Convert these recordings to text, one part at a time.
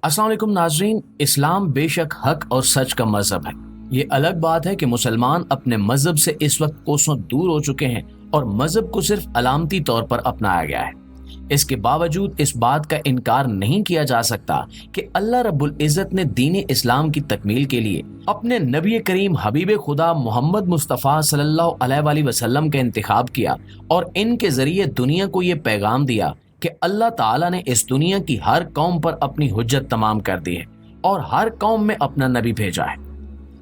अस्सलाम वालेकुम नाजरीन। इस्लाम बेशक हक और सच का मजहब है। ये अलग बात है कि मुसलमान अपने मजहब से इस वक्त कोसों दूर हो चुके हैं और मजहब को सिर्फ अलामती तौर पर अपनाया गया है। इसके बावजूद इस बात का इनकार नहीं किया जा सकता कि अल्लाह रब्बुल इज़्ज़त ने दीन इस्लाम की तकमील के लिए अपने नबी करीम हबीब खुदा मोहम्मद मुस्तफ़ा सल्लल्लाहु अलैहि वसल्लम का इंतखाब किया और इनके ज़रिए दुनिया को ये पैगाम दिया कि अल्लाह ताला ने इस दुनिया की हर कौम पर अपनी हुज्जत तमाम कर दी है और हर कौम में अपना नबी भेजा है।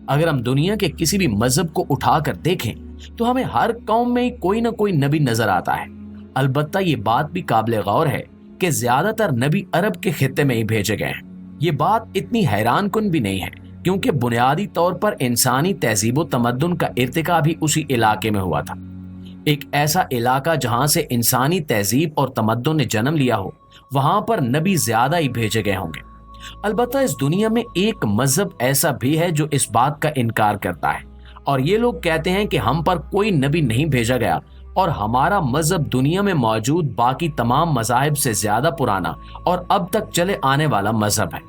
अगर हम दुनिया के किसी भी मजहब को उठाकर देखें तो हमें हर कौम में कोई ना कोई नबी नजर आता है। अलबत्ता ये बात भी काबिल गौर है कि ज्यादातर नबी अरब के खित्ते में ही भेजे गए हैं। ये बात इतनी हैरान कुन भी नहीं है क्योंकि बुनियादी तौर पर इंसानी तहजीब व तमद्दुन का इर्तिका भी उसी इलाके में हुआ था। एक ऐसा इलाका जहां से इंसानी तहजीब और तमद्दुन ने जन्म लिया हो, वहां पर नबी ज्यादा ही भेजे गए होंगे। अलबत्ता इस दुनिया में एक मजहब ऐसा भी है जो इस बात का इनकार करता है और ये लोग कहते हैं कि हम पर कोई नबी नहीं भेजा गया और हमारा मजहब दुनिया में मौजूद बाकी तमाम मजाहिब से ज्यादा पुराना और अब तक चले आने वाला मजहब है।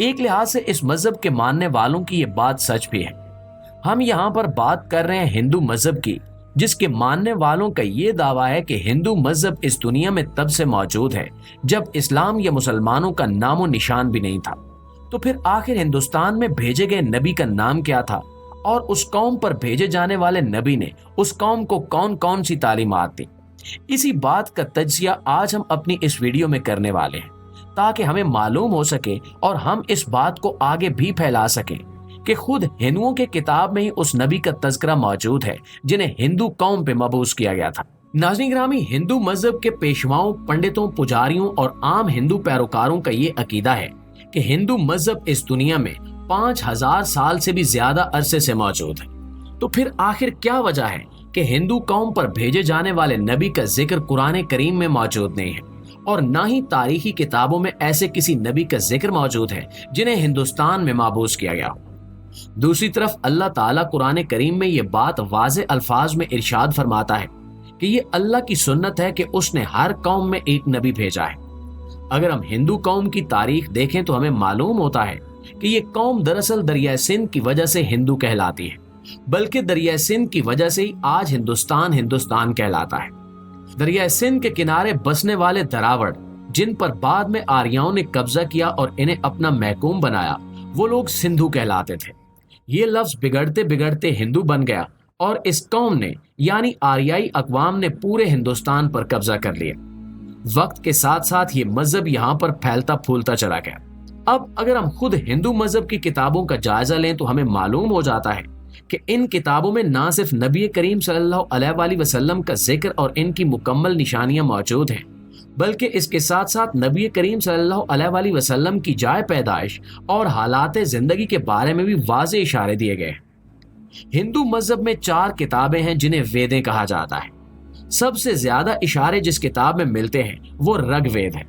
एक लिहाज से इस मजहब के मानने वालों की ये बात सच भी है। हम यहाँ पर बात कर रहे हैं हिंदू मजहब की, जिसके मानने वालों का ये दावा है कि हिंदू मजहब इस दुनिया में तब से मौजूद है जब इस्लाम या मुसलमानों का नामो निशान भी नहीं था। तो फिर आखिर हिंदुस्तान में भेजे गए नबी का नाम क्या था और उस कौम पर भेजे जाने वाले नबी ने उस कौम को कौन कौन सी तालीमात दी? इसी बात का तज्जिया आज हम अपनी इस वीडियो में करने वाले हैं ताकि हमें मालूम हो सके और हम इस बात को आगे भी फैला सकें कि खुद हिंदुओं के किताब में ही उस नबी का तज़किरा मौजूद है जिन्हें हिंदू कौम पे मबूस किया गया था। नाज़रीन गिरामी, हिंदू मजहब के पेशवाओं, पंडितों, पुजारियों और आम हिंदू पैरोकारों का ये अकीदा है कि हिंदू मजहब इस दुनिया में 5000 साल से भी ज्यादा अरसे से मौजूद है। तो फिर आखिर क्या वजह है कि हिंदू कौम पर भेजे जाने वाले नबी का जिक्र कुरान करीम में मौजूद नहीं है और ना ही तारीखी किताबों में ऐसे किसी नबी का जिक्र मौजूद है जिन्हें हिंदुस्तान में मबूस किया गया हो? दूसरी तरफ अल्लाह ताला कुरान करीम में ये बात वाज़े अल्फाज में इरशाद फरमाता है कि ये अल्लाह की सुन्नत है कि उसने हर कौम में एक नबी भेजा है। अगर हम हिंदू कौम की तारीख देखें तो हमें मालूम होता है कि ये कौम दरअसल दरिया सिंध की वजह से हिंदू कहलाती है, बल्कि दरिया सिंध की वजह से ही आज हिंदुस्तान हिंदुस्तान कहलाता है। दरिया सिंध के किनारे बसने वाले दरावड़, जिन पर बाद में आर्यों ने कब्जा किया और इन्हें अपना महकूम बनाया, वो लोग सिंधु कहलाते थे। ये लफ्ज बिगड़ते बिगड़ते हिंदू बन गया और इस कौम ने यानी आर्याई अकवाम ने पूरे हिंदुस्तान पर कब्जा कर लिया। वक्त के साथ साथ ये मजहब यहाँ पर फैलता फूलता चला गया। अब अगर हम खुद हिंदू मजहब की किताबों का जायजा लें तो हमें मालूम हो जाता है कि इन किताबों में ना सिर्फ नबी करीम सल्लल्लाहु अलैहि वसल्लम का जिक्र और इनकी मुकम्मल निशानियां मौजूद हैं, बल्कि इसके साथ साथ नबी करीम सल्लल्लाहु अलैहि वसल्लम की जाए पैदाइश और हालात जिंदगी के बारे में भी वाज़े इशारे दिए गए हैं। हिंदू मजहब में 4 किताबें हैं जिन्हें वेदें कहा जाता है। सबसे ज्यादा इशारे जिस किताब में मिलते हैं वो ऋग्वेद है।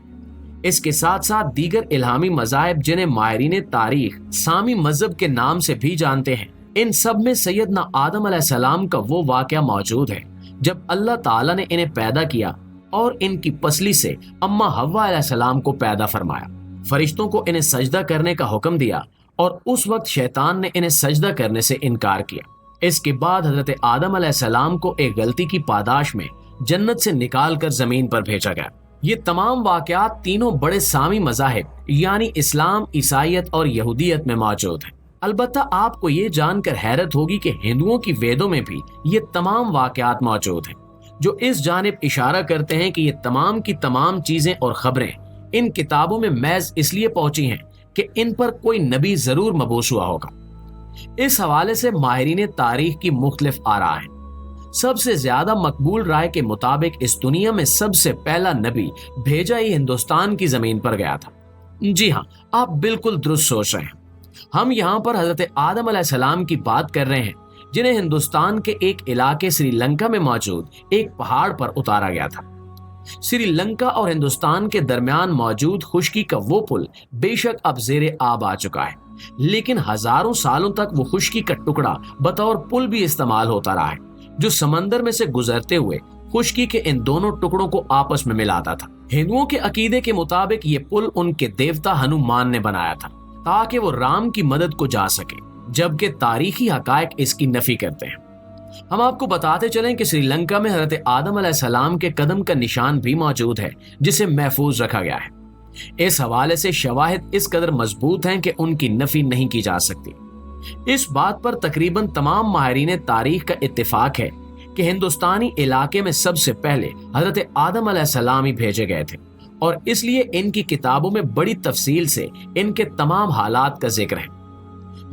इसके साथ साथ दीगर इल्हामी मज़ाहिब जिन्हें माहिरीन तारीख सामी मजहब के नाम से भी जानते हैं, इन सब में सैयदना आदम अलैहिस्सलाम का वो वाक़या मौजूद है जब अल्लाह ताला ने इन्हें पैदा किया और इनकी पसली से अम्मा हव्वा अलैहिस्सलाम को पैदा फरमाया। फरिश्तों को इन्हें सजदा करने का हुक्म दिया और उस वक्त शैतान ने इन्हें सजदा करने से इनकार किया। इसके बाद हजरत आदम अलैहिस्सलाम को एक गलती की पादाश में जन्नत से निकाल कर जमीन पर भेजा गया। ये तमाम वाक़यात तीनों बड़े सामी मज़ाहिब यानी इस्लाम, ईसाईयत और यहूदियत में मौजूद है। अलबत्ता आपको ये जानकर हैरत होगी कि हिंदुओं की वेदों में भी ये तमाम वाक़यात मौजूद हैं जो इस जानिब इशारा करते हैं कि ये तमाम की तमाम चीजें और खबरें इन किताबों में महज इसलिए पहुंची हैं कि इन पर कोई नबी जरूर मबूस हुआ होगा। इस हवाले से माहिरीन तारीख की मुख्तलिफ आरा हैं। सबसे ज्यादा मकबूल राय के मुताबिक इस दुनिया में सबसे पहला नबी भेजा ही हिंदुस्तान की जमीन पर गया था। जी हाँ, आप बिल्कुल दुरुस्त सोच रहे हैं। हम यहाँ पर हजरत आदम अलैहिस्सलाम की बात कर रहे हैं जिन्हें हिंदुस्तान के एक इलाके श्रीलंका में मौजूद एक पहाड़ पर उतारा गया था। श्रीलंका और हिंदुस्तान के दरमियान मौजूद खुश्की का वो पुल बेशक अब ज़ेरे आब आ चुका है, लेकिन हजारों सालों तक वो खुश्की का टुकड़ा बतौर पुल भी इस्तेमाल होता रहा है जो समंदर में से गुजरते हुए خشکی کے ان دونوں ٹکڑوں کو آپس میں ملاتا تھا۔ ہندوؤں کے عقیدے کے مطابق یہ پل ان کے دیوتا ہنومان نے بنایا تھا تاکہ وہ رام کی مدد کو جا سکے، جبکہ تاریخی حقائق اس کی نفی کرتے ہیں۔ ہم آپ کو بتاتے چلیں کہ سری لنکا میں حضرت آدم علیہ السلام کے قدم کا نشان بھی موجود ہے جسے محفوظ رکھا گیا ہے۔ اس حوالے سے شواہد اس قدر مضبوط ہیں کہ ان کی نفی نہیں کی جا سکتی۔ اس بات پر تقریباً تمام ماہرین تاریخ کا اتفاق ہے کہ ہندوستانی علاقے میں سب سے پہلے حضرت آدم علیہ السلام ہی بھیجے گئے تھے، اور اس لیے ان کی کتابوں میں بڑی تفصیل سے ان کے تمام حالات کا ذکر ہے۔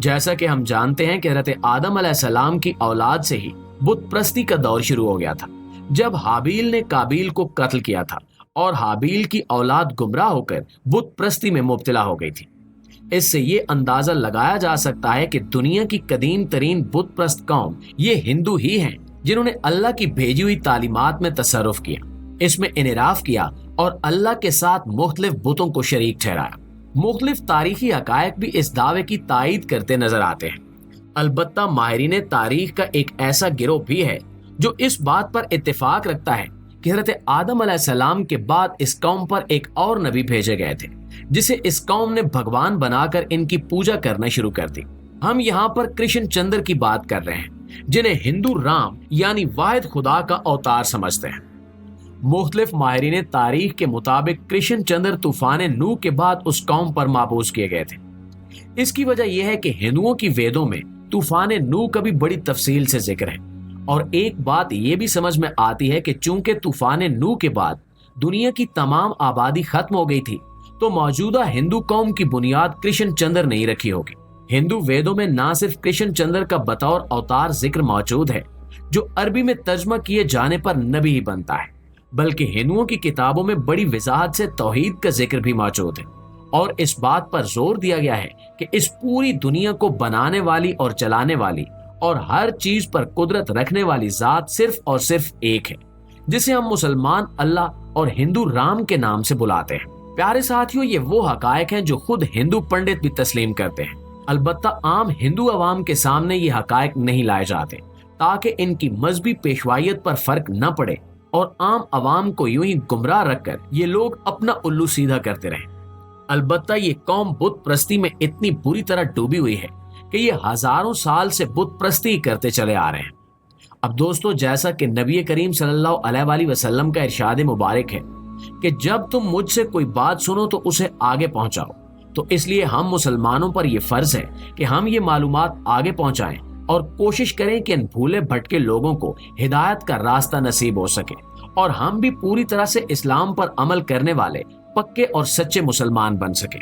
جیسا کہ ہم جانتے ہیں کہ حضرت آدم علیہ السلام کی اولاد سے ہی بت پرستی کا دور شروع ہو گیا تھا، جب حابیل نے قابیل کو قتل کیا تھا اور حابیل کی اولاد گمراہ ہو کر بت پرستی میں مبتلا ہو گئی تھی۔ اس سے یہ اندازہ لگایا جا سکتا ہے کہ دنیا کی قدیم ترین بت پرست قوم یہ ہندو ہی ہیں، جنہوں نے اللہ کی بھیجی ہوئی تعلیمات میں تصرف کیا، اس میں انحراف کیا اور اللہ کے ساتھ مختلف بتوں کو شریک ٹھہرایا۔ مختلف تاریخی حقائق بھی اس دعوے کی تائید کرتے نظر آتے ہیں۔ البتہ ماہرین تاریخ کا ایک ایسا گروہ بھی ہے جو اس بات پر اتفاق رکھتا ہے کہ حضرت آدم علیہ السلام کے بعد اس قوم پر ایک اور نبی بھیجے گئے تھے، جسے اس قوم نے بھگوان بنا کر ان کی پوجا کرنا شروع کر دی۔ ہم یہاں پر کرشن چندر کی بات کر رہے ہیں، جنہیں ہندو رام یعنی واحد خدا کا اوتار سمجھتے ہیں۔ مختلف ماہرین تاریخ کے مطابق کرشن چندر طوفان نوح کے بعد اس قوم پر مابعوث کیے گئے تھے۔ اس کی وجہ یہ ہے کہ ہندوؤں کی ویدوں میں طوفان نوح کا بھی بڑی تفصیل سے ذکر ہے، اور ایک بات یہ بھی سمجھ میں آتی ہے کہ چونکہ طوفان نوح کے بعد دنیا کی تمام آبادی ختم ہو گئی تھی، تو موجودہ ہندو قوم کی بنیاد کرشن چندر نہیں رکھی ہوگی۔ ہندو ویدوں میں نہ صرف کرشن چندر کا بطور اوتار ذکر موجود ہے، جو عربی میں ترجمہ کیے جانے پر نبی ہی بنتا ہے، بلکہ ہندوؤں کی کتابوں میں بڑی وضاحت سے توحید کا ذکر بھی موجود ہے، اور اس بات پر زور دیا گیا ہے کہ اس پوری دنیا کو بنانے والی اور چلانے والی اور ہر چیز پر قدرت رکھنے والی ذات صرف اور صرف ایک ہے، جسے ہم مسلمان اللہ اور ہندو رام کے نام سے بلاتے ہیں۔ پیارے ساتھیوں، یہ وہ حقائق ہیں جو خود ہندو پنڈت بھی تسلیم کرتے ہیں۔ البتہ عام ہندو عوام کے سامنے یہ حقائق نہیں لائے جاتے تاکہ ان کی مذہبی پیشوائیت پر فرق نہ پڑے اور عام عوام کو یوں ہی گمراہ رکھ کر یہ لوگ اپنا الو سیدھا کرتے رہیں۔ البتہ یہ قوم بت پرستی میں اتنی بری طرح ڈوبی ہوئی ہے کہ یہ ہزاروں سال سے بت پرستی کرتے چلے آ رہے ہیں۔ اب دوستو، جیسا کہ نبی کریم صلی اللہ علیہ وآلہ وسلم کا ارشاد مبارک ہے کہ جب تم مجھ سے کوئی بات سنو تو اسے آگے پہنچاؤ، تو اس لیے ہم مسلمانوں پر یہ فرض ہے کہ ہم یہ معلومات آگے پہنچائیں اور کوشش کریں کہ ان بھولے بھٹکے لوگوں کو ہدایت کا راستہ نصیب ہو سکے، اور ہم بھی پوری طرح سے اسلام پر عمل کرنے والے پکے اور سچے مسلمان بن سکیں۔